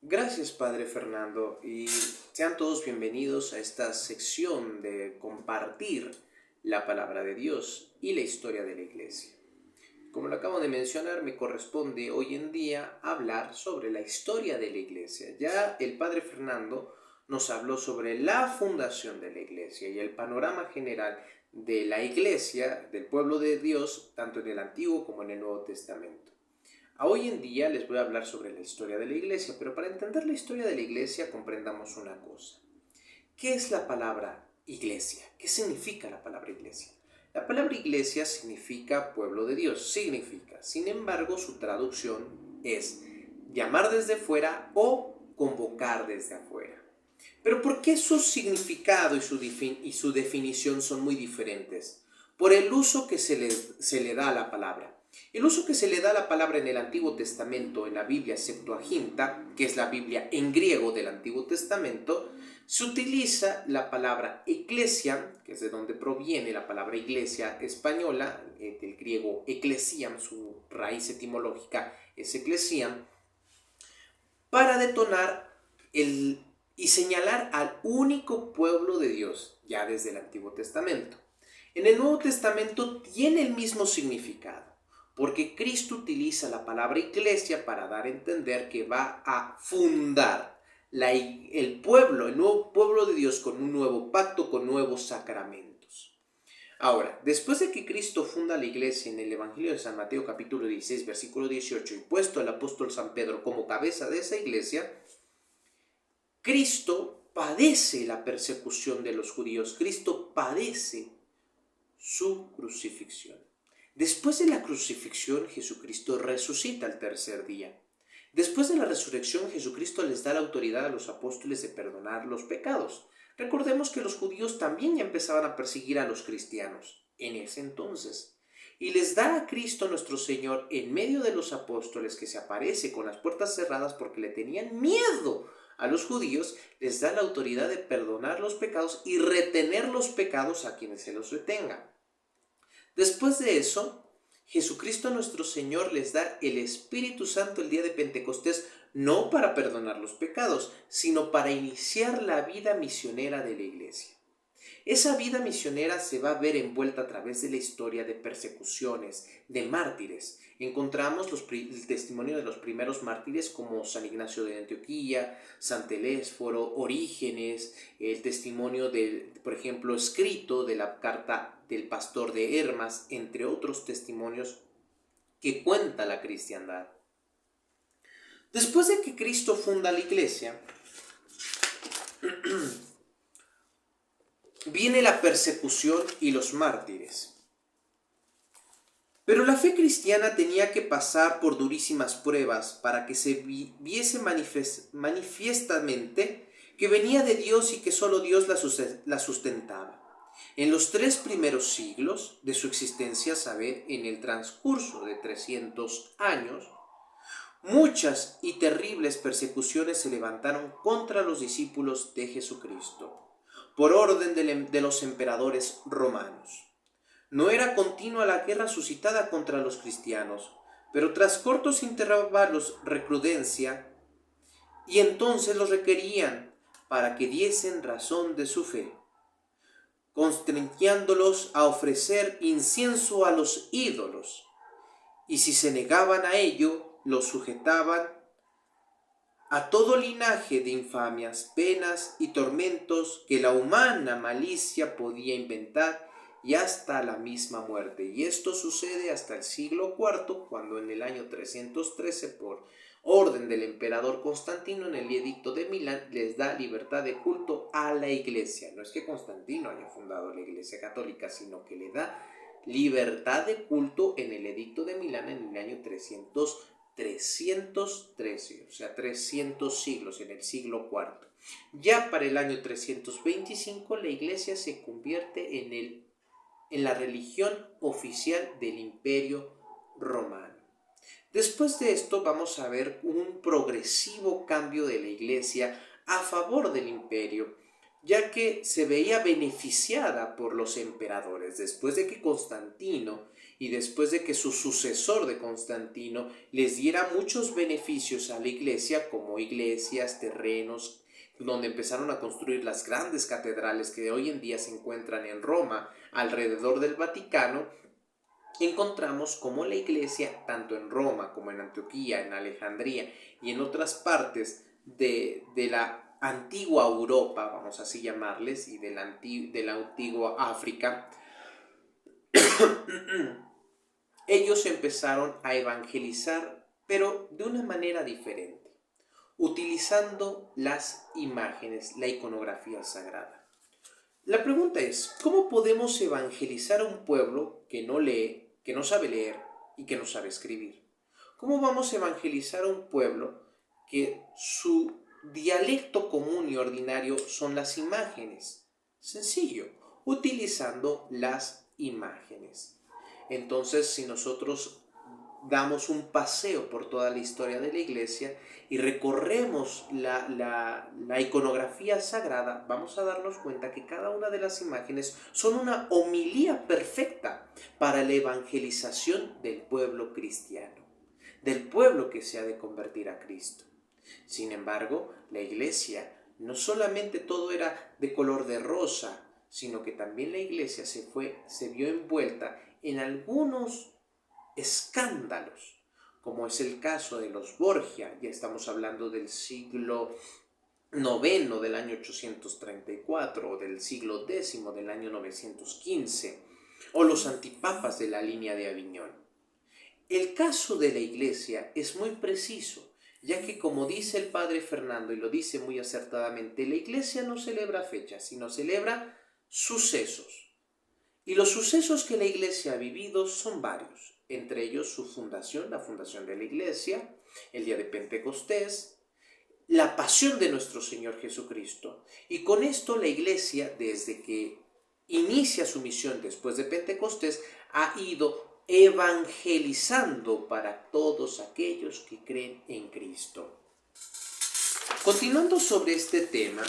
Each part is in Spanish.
Gracias, Padre Fernando, y sean todos bienvenidos a esta sección de compartir la palabra de Dios y la historia de la Iglesia. Como lo acabo de mencionar, me corresponde hoy en día hablar sobre la historia de la Iglesia. Ya el Padre Fernando nos habló sobre la fundación de la Iglesia y el panorama general de la Iglesia, del pueblo de Dios, tanto en el Antiguo como en el Nuevo Testamento. Hoy en día les voy a hablar sobre la historia de la Iglesia, pero para entender la historia de la Iglesia comprendamos una cosa. ¿Qué es la palabra Iglesia? ¿Qué significa la palabra Iglesia? La palabra Iglesia significa pueblo de Dios, significa. Sin embargo, su traducción es llamar desde fuera o convocar desde afuera. Pero ¿por qué su significado y su definición son muy diferentes? Por el uso que se le da a la palabra. El uso que se le da a la palabra en el Antiguo Testamento, en la Biblia Septuaginta, que es la Biblia en griego del Antiguo Testamento, se utiliza la palabra eclesia, que es de donde proviene la palabra iglesia española, del griego ecclesiam, su raíz etimológica es ecclesiam, para detonar y señalar al único pueblo de Dios, ya desde el Antiguo Testamento. En el Nuevo Testamento tiene el mismo significado, porque Cristo utiliza la palabra iglesia para dar a entender que va a fundar el nuevo pueblo de Dios con un nuevo pacto, con nuevos sacramentos. Ahora, después de que Cristo funda la iglesia en el Evangelio de San Mateo capítulo 16, versículo 18, y puesto al apóstol San Pedro como cabeza de esa iglesia, Cristo padece la persecución de los judíos, Cristo padece su crucifixión. Después de la crucifixión, Jesucristo resucita al tercer día. Después de la resurrección, Jesucristo les da la autoridad a los apóstoles de perdonar los pecados. Recordemos que los judíos también ya empezaban a perseguir a los cristianos en ese entonces. Y les da a Cristo nuestro Señor en medio de los apóstoles, que se aparece con las puertas cerradas porque le tenían miedo a los judíos, les da la autoridad de perdonar los pecados y retener los pecados a quienes se los retengan. Después de eso, Jesucristo nuestro Señor les da el Espíritu Santo el día de Pentecostés, no para perdonar los pecados, sino para iniciar la vida misionera de la iglesia. Esa vida misionera se va a ver envuelta a través de la historia de persecuciones, de mártires. Encontramos el testimonio de los primeros mártires como San Ignacio de Antioquía, San Telésforo, Orígenes, el testimonio por ejemplo, escrito de la carta del pastor de Hermas, entre otros testimonios que cuenta la cristiandad. Después de que Cristo funda la iglesia, viene la persecución y los mártires. Pero la fe cristiana tenía que pasar por durísimas pruebas para que se viese manifiestamente que venía de Dios y que solo Dios la sustentaba. En los 3 primeros siglos de su existencia, saber, en el transcurso de 300 años, muchas y terribles persecuciones se levantaron contra los discípulos de Jesucristo, por orden de los emperadores romanos. No era continua la guerra suscitada contra los cristianos, pero tras cortos intervalos recrudencia, y entonces los requerían para que diesen razón de su fe, constreñándolos a ofrecer incienso a los ídolos, y si se negaban a ello, los sujetaban a todo linaje de infamias, penas y tormentos que la humana malicia podía inventar, y hasta la misma muerte. Y esto sucede hasta el siglo IV, cuando en el año 313, por orden del emperador Constantino, en el edicto de Milán, les da libertad de culto a la iglesia. No es que Constantino haya fundado la iglesia católica, sino que le da libertad de culto en el edicto de Milán en el año 313, o sea, 300 siglos, en el siglo IV. Ya para el año 325 la iglesia se convierte en la religión oficial del Imperio Romano. Después de esto vamos a ver un progresivo cambio de la iglesia a favor del imperio, ya que se veía beneficiada por los emperadores. Después de que Constantino y después de que su sucesor de Constantino les diera muchos beneficios a la iglesia, como iglesias, terrenos, donde empezaron a construir las grandes catedrales que hoy en día se encuentran en Roma, alrededor del Vaticano, encontramos como la iglesia, tanto en Roma como en Antioquía, en Alejandría y en otras partes de la antigua Europa, vamos así llamarles, y de la antigua África, ellos empezaron a evangelizar, pero de una manera diferente, utilizando las imágenes, la iconografía sagrada. La pregunta es, ¿cómo podemos evangelizar a un pueblo que no lee, que no sabe leer y que no sabe escribir? ¿Cómo vamos a evangelizar a un pueblo que su dialecto común y ordinario son las imágenes? Sencillo, utilizando las imágenes. Entonces, si nosotros damos un paseo por toda la historia de la iglesia y recorremos la iconografía sagrada, vamos a darnos cuenta que cada una de las imágenes son una homilía perfecta para la evangelización del pueblo cristiano, del pueblo que se ha de convertir a Cristo. Sin embargo, la iglesia no solamente todo era de color de rosa, sino que también la iglesia se vio envuelta en algunos escándalos, como es el caso de los Borgia. Ya estamos hablando del siglo IX, del año 834, o del siglo X, del año 915, o los antipapas de la línea de Aviñón. El caso de la iglesia es muy preciso, ya que, como dice el padre Fernando, y lo dice muy acertadamente, la iglesia no celebra fechas, sino celebra sucesos. Y los sucesos que la iglesia ha vivido son varios, entre ellos su fundación, la fundación de la iglesia, el día de Pentecostés, la pasión de nuestro Señor Jesucristo. Y con esto la iglesia, desde que inicia su misión después de Pentecostés, ha ido evangelizando para todos aquellos que creen en Cristo. Continuando sobre este tema,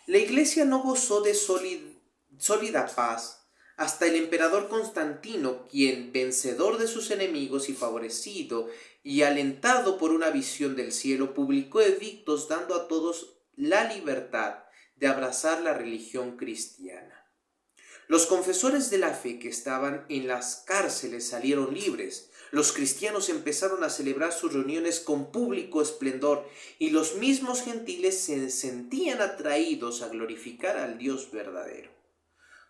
la iglesia no gozó de sólida paz hasta el emperador Constantino, quien, vencedor de sus enemigos y favorecido y alentado por una visión del cielo, publicó edictos dando a todos la libertad de abrazar la religión cristiana. Los confesores de la fe que estaban en las cárceles salieron libres. Los cristianos empezaron a celebrar sus reuniones con público esplendor y los mismos gentiles se sentían atraídos a glorificar al Dios verdadero.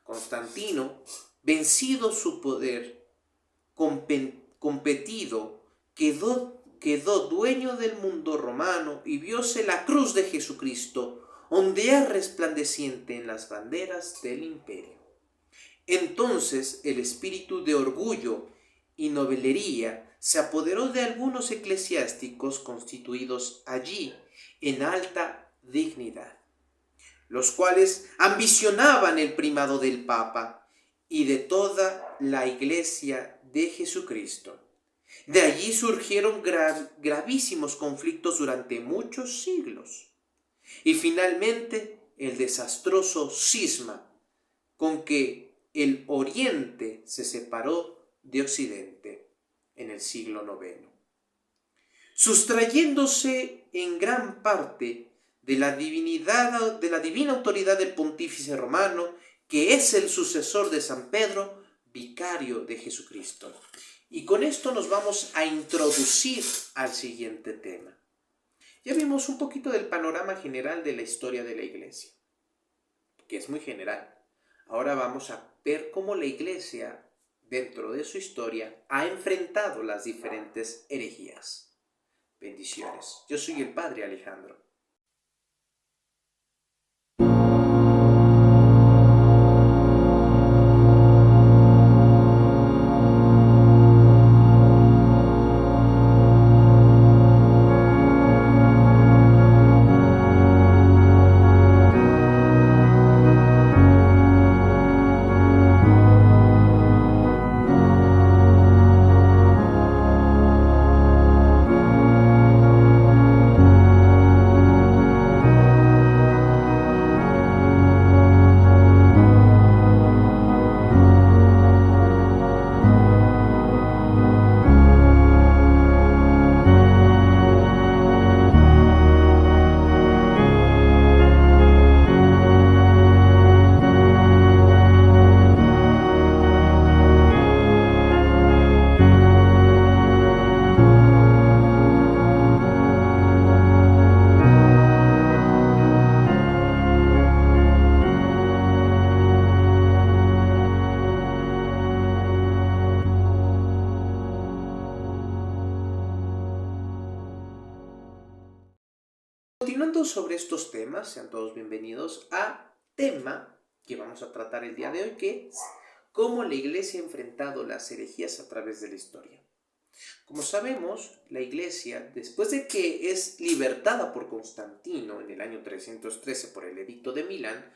Constantino, vencido su poder competido, quedó dueño del mundo romano y vióse la cruz de Jesucristo ondear resplandeciente en las banderas del imperio. Entonces el espíritu de orgullo y novelería se apoderó de algunos eclesiásticos constituidos allí en alta dignidad, los cuales ambicionaban el primado del Papa y de toda la Iglesia de Jesucristo. De allí surgieron gravísimos conflictos durante muchos siglos. Y finalmente el desastroso cisma con que el Oriente se separó de Occidente en el siglo IX, sustrayéndose en gran parte de la divina autoridad del pontífice romano, que es el sucesor de San Pedro, vicario de Jesucristo. Y con esto nos vamos a introducir al siguiente tema. Ya vimos un poquito del panorama general de la historia de la Iglesia, que es muy general. Ahora vamos a ver cómo la Iglesia, dentro de su historia, ha enfrentado las diferentes herejías. Bendiciones. Yo soy el Padre Alejandro. continuando sobre estos temas, sean todos bienvenidos a tema que vamos a tratar el día de hoy, que es cómo la Iglesia ha enfrentado las herejías a través de la historia. Como sabemos, la Iglesia, después de que es libertada por Constantino en el año 313 por el Edicto de Milán,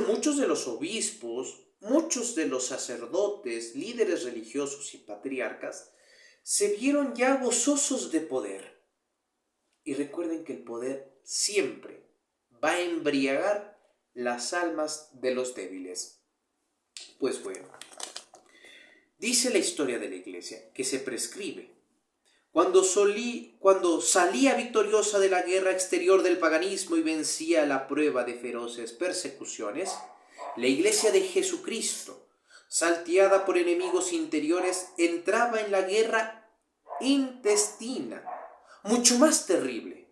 muchos de los obispos, muchos de los sacerdotes, líderes religiosos y patriarcas se vieron ya gozosos de poder. Y recuerden que el poder siempre va a embriagar las almas de los débiles. Pues bueno, dice la historia de la Iglesia que se prescribe. Cuando salía victoriosa de la guerra exterior del paganismo y vencía la prueba de feroces persecuciones, la Iglesia de Jesucristo, salteada por enemigos interiores, entraba en la guerra intestina, mucho más terrible,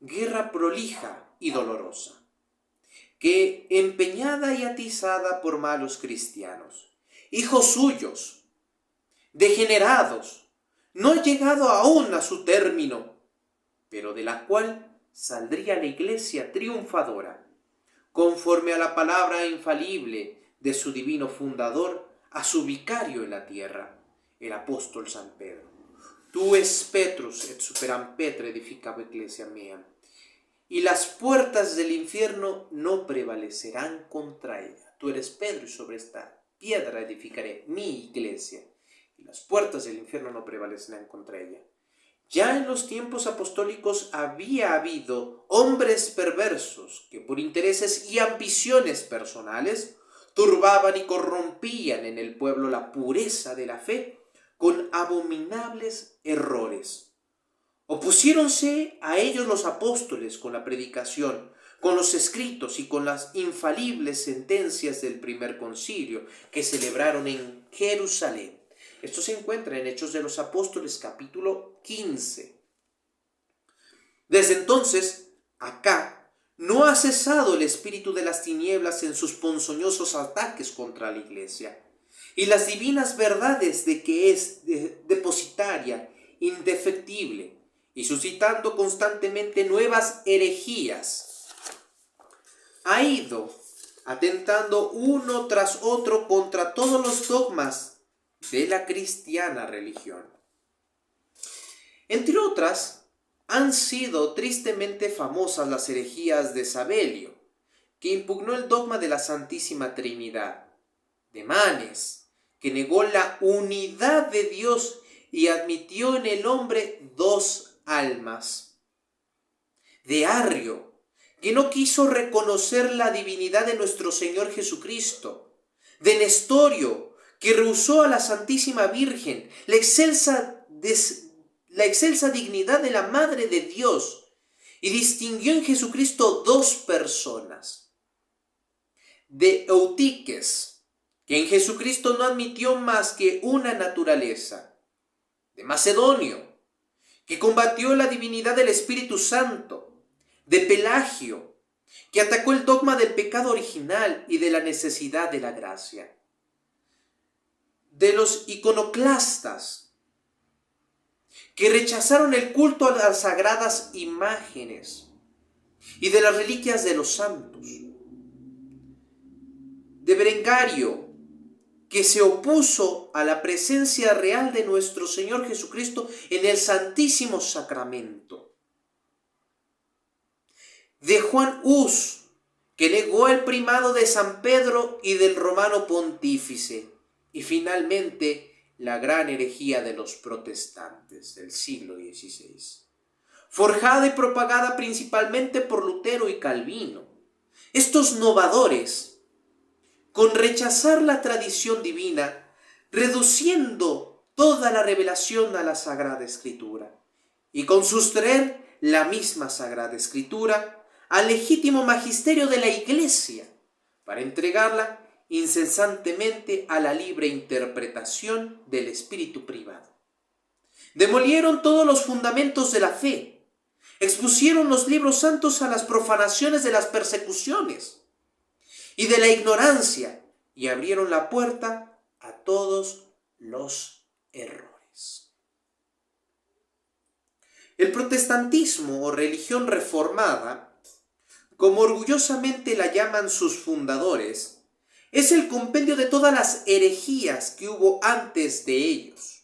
guerra prolija y dolorosa, que empeñada y atizada por malos cristianos, hijos suyos, degenerados, no llegado aún a su término, pero de la cual saldría la Iglesia triunfadora, conforme a la palabra infalible de su divino fundador, a su vicario en la tierra, el apóstol San Pedro. Tu es Petrus et superam Petra edificaba Ecclesia mea, y las puertas del infierno no prevalecerán contra ella. Tú eres Pedro y sobre esta piedra edificaré mi iglesia, y las puertas del infierno no prevalecerán contra ella. Ya en los tiempos apostólicos había habido hombres perversos que por intereses y ambiciones personales turbaban y corrompían en el pueblo la pureza de la fe con abominables errores. Opusiéronse a ellos los apóstoles con la predicación, con los escritos y con las infalibles sentencias del primer concilio que celebraron en Jerusalén. Esto se encuentra en Hechos de los Apóstoles, capítulo 15. Desde entonces, acá, no ha cesado el espíritu de las tinieblas en sus ponzoñosos ataques contra la Iglesia, y las divinas verdades de que es depositaria, indefectible, y suscitando constantemente nuevas herejías, ha ido atentando uno tras otro contra todos los dogmas de la cristiana religión. Entre otras, han sido tristemente famosas las herejías de Sabelio, que impugnó el dogma de la Santísima Trinidad, de Manes, que negó la unidad de Dios y admitió en el hombre dos almas, de Arrio, que no quiso reconocer la divinidad de nuestro Señor Jesucristo, de Nestorio, que rehusó a la Santísima Virgen, la excelsa dignidad de la Madre de Dios, y distinguió en Jesucristo dos personas. De Eutiques, que en Jesucristo no admitió más que una naturaleza. De Macedonio, que combatió la divinidad del Espíritu Santo. De Pelagio, que atacó el dogma del pecado original y de la necesidad de la gracia. De los iconoclastas, que rechazaron el culto a las sagradas imágenes y de las reliquias de los santos. De Berengario, que se opuso a la presencia real de nuestro Señor Jesucristo en el Santísimo Sacramento. De Juan Hus, que negó el primado de San Pedro y del romano pontífice. Y finalmente, la gran herejía de los protestantes del siglo XVI, forjada y propagada principalmente por Lutero y Calvino. Estos novadores, con rechazar la tradición divina, reduciendo toda la revelación a la Sagrada Escritura, y con sustraer la misma Sagrada Escritura al legítimo magisterio de la Iglesia, para entregarla incesantemente a la libre interpretación del espíritu privado. Demolieron todos los fundamentos de la fe, expusieron los libros santos a las profanaciones de las persecuciones y de la ignorancia, y abrieron la puerta a todos los errores. El protestantismo o religión reformada, como orgullosamente la llaman sus fundadores, es el compendio de todas las herejías que hubo antes de ellos,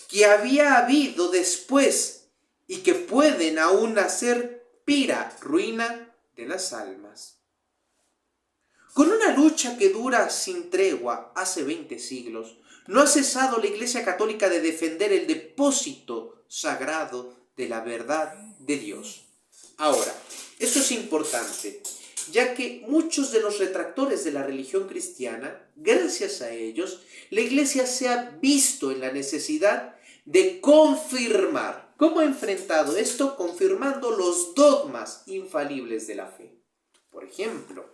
que había habido después y que pueden aún hacer pira, ruina de las almas. Con una lucha que dura sin tregua hace 20 siglos, no ha cesado la Iglesia Católica de defender el depósito sagrado de la verdad de Dios. Ahora, eso es importante, ya que muchos de los retractores de la religión cristiana, gracias a ellos, la Iglesia se ha visto en la necesidad de confirmar. ¿Cómo ha enfrentado esto? Confirmando los dogmas infalibles de la fe. Por ejemplo,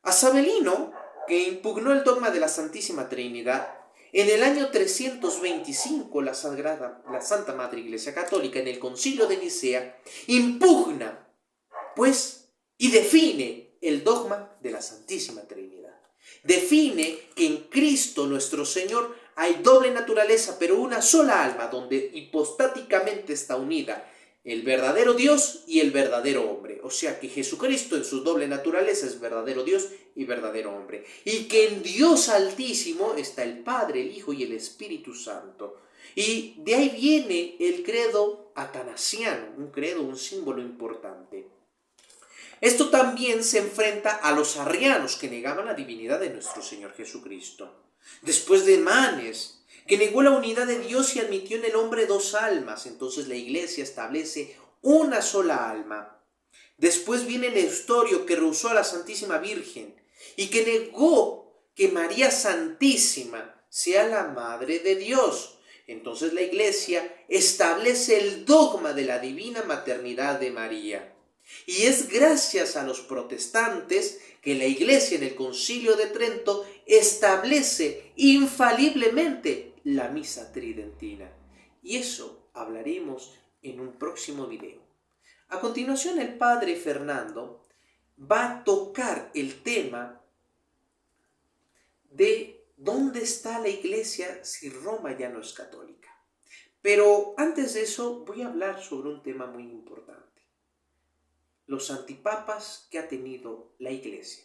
a Sabelino, que impugnó el dogma de la Santísima Trinidad, en el año 325 la Santa Madre Iglesia Católica, en el Concilio de Nicea, impugna, pues, y define el dogma de la Santísima Trinidad. Define que en Cristo nuestro Señor hay doble naturaleza, pero una sola alma, donde hipostáticamente está unida el verdadero Dios y el verdadero hombre. O sea que Jesucristo en su doble naturaleza es verdadero Dios y verdadero hombre. Y que en Dios Altísimo está el Padre, el Hijo y el Espíritu Santo. Y de ahí viene el credo atanasiano, un credo, un símbolo importante. Esto también se enfrenta a los arrianos que negaban la divinidad de nuestro Señor Jesucristo. Después de Manes, que negó la unidad de Dios y admitió en el hombre dos almas, entonces la Iglesia establece una sola alma. Después viene Nestorio, que rehusó a la Santísima Virgen y que negó que María Santísima sea la Madre de Dios. Entonces la Iglesia establece el dogma de la divina maternidad de María. Y es gracias a los protestantes que la Iglesia en el Concilio de Trento establece infaliblemente la misa tridentina. Y eso hablaremos en un próximo video. A continuación, el padre Fernando va a tocar el tema de dónde está la Iglesia si Roma ya no es católica. Pero antes de eso voy a hablar sobre un tema muy importante: los antipapas que ha tenido la Iglesia.